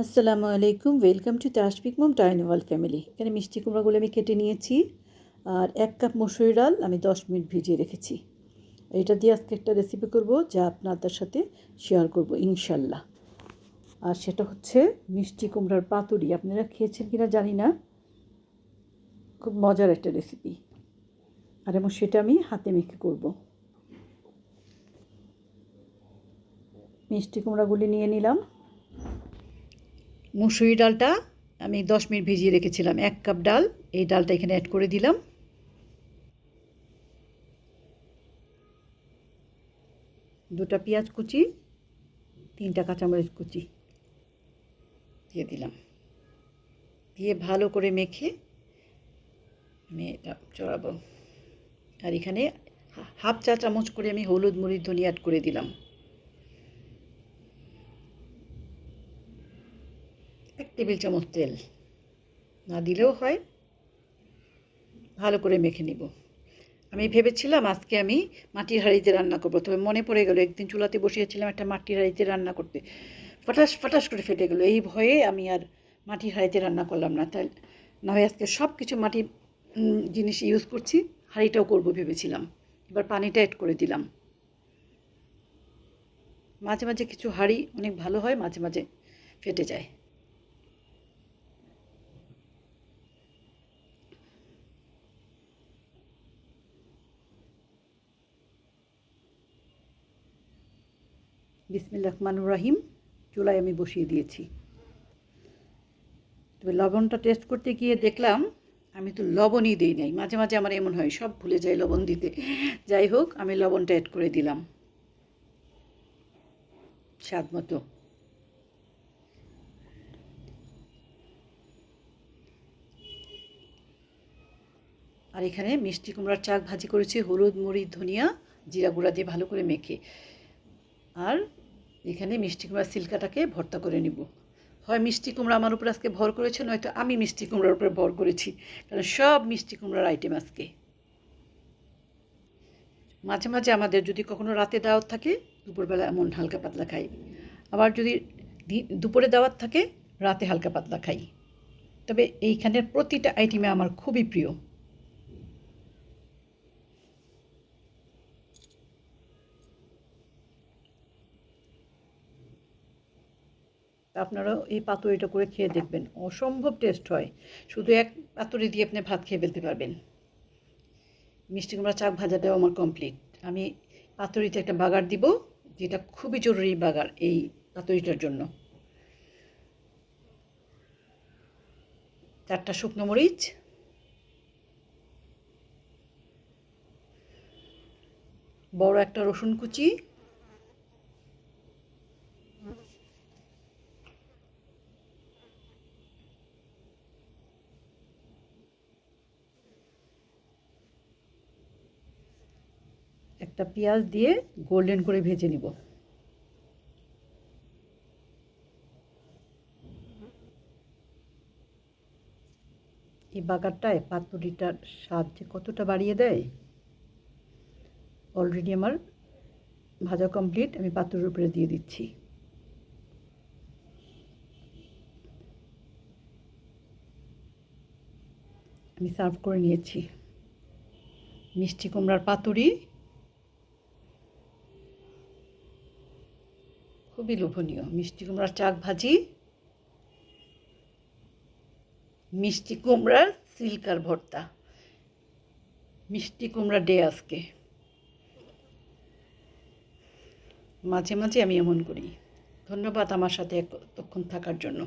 আসসালামু আলাইকুম, welcome to Tashfiq mom dining wall family. এখানে মিষ্টি কুমড়াগুলো আমি কেটে নিয়েছি আর 1 কাপ মসুরি ডাল আমি 10 মিনিট ভিজিয়ে রেখেছি। এটা দিয়ে আজকে একটা রেসিপি করব যা আপনাদের সাথে শেয়ার করব ইনশাল্লাহ। আর সেটা হচ্ছে মিষ্টি কুমড়ার পাতুরি। আপনারা খেয়েছেন কিনা জানি না, খুব মজার একটা রেসিপি। আর এবং সেটা আমি হাতে মেখে করব। মিষ্টি কুমড়াগুলি নিয়ে নিলাম। মুসুরি ডালটা আমি 10 মিনিট ভিজিয়ে রেখেছিলাম। 1 কাপ ডাল, এই ডালটা এখানে অ্যাড করে দিলাম। দুটা পেঁয়াজ কুচি, 3টা কাঁচামরিচ কুচি দিয়ে দিলাম। দিয়ে ভালো করে মেখে আমি এটা চড়াবো। আর এখানে হাফ চা চামচ করে আমি হলুদ, মরিচ, ধনিয়া অ্যাড করে দিলাম। 1 টেবিল চামচ তেল, না দিলেও হয়। ভালো করে মেখে নিব। আমি ভেবেছিলাম আজকে আমি মাটির হাঁড়িতে রান্না করবো, তবে মনে পড়ে গেল একদিন চুলাতে বসিয়েছিলাম একটা মাটির হাঁড়িতে রান্না করতে, ফটাস ফটাস করে ফেটে গেলো। এই ভয়ে আমি আর মাটির হাঁড়িতে রান্না করলাম না। তাই না হয় আজকে সব কিছু মাটির জিনিস ইউজ করছি, হাঁড়িটাও করবো ভেবেছিলাম। এবার পানিটা অ্যাড করে দিলাম। মাঝে মাঝে কিছু হাঁড়ি অনেক ভালো হয়, মাঝে মাঝে ফেটে যায়। বিসমিল্লাহির রহমানির রহিম। চুলায় আমি বসিয়ে দিয়েছি। তবে লবণটা টেস্ট করতে গিয়ে দেখলাম আমি তো লবণই দিই নাই। মাঝে মাঝে আমার এমন হয়, সব ভুলে যাই লবণ দিতে। যাই হোক, আমি লবণটা অ্যাড করে দিলাম স্বাদ মতো। আর এখানে মিষ্টি কুমড়ার চাক ভাজি করেছি হলুদ, মরিচ, ধনিয়া, জিরা গুঁড়া দিয়ে ভালো করে মেখে। আর এখানে মিষ্টি কুমড়ার সিলকাটাকে ভর্তা করে নিব। হয় মিষ্টি কুমড়া আমার উপর আজকে ভর করেছে, নয়তো আমি মিষ্টি কুমড়ার উপরে ভর করেছি, কারণ সব মিষ্টি কুমড়ার আইটেম আজকে। মাঝে মাঝে আমাদের যদি কখনো রাতে দাওয়াত থাকে, দুপুরবেলা এমন হালকা পাতলা খাই। আবার যদি দুপুরে দাওয়াত থাকে, রাতে হালকা পাতলা খাই। তবে এইখানের প্রতিটা আইটেমে আমার খুবই প্রিয়। আপনারাও এই পাতুরিটা করে খেয়ে দেখবেন, অসম্ভব টেস্ট হয়। শুধু এক পাতুরি দিয়ে আপনি ভাত খেয়ে ফেলতে পারবেন। মিষ্টি কুমড়া চাক ভাজাটাও আমার কমপ্লিট। আমি পাতুরিতে একটা বাগার দিব, যেটা খুবই জরুরি বাগার এই পাতুরিটার জন্য। 4টা শুকনো মরিচ, বড় একটা রসুন কুচি, একটা পেঁয়াজ দিয়ে গোল্ডেন করে ভেজে নিব। এই বাগারটায় পাতুরিটার স্বাদ যে কতটা বাড়িয়ে দেয়। অলরেডি আমার ভাজা কমপ্লিট, আমি পাতুরির উপরে দিয়ে দিচ্ছি। আমি সার্ভ করে নিয়েছি মিষ্টি কুমড়ার পাতুরি। খুবই লোভনীয়। মিষ্টি কুমড়ার চাক ভাজি, মিষ্টি কুমড়ার সিল্কার ভর্তা। মিষ্টি কুমড়া ডে আজকে। মাঝে মাঝে আমি এমন করি। ধন্যবাদ আমার সাথে এতক্ষণ থাকার জন্য।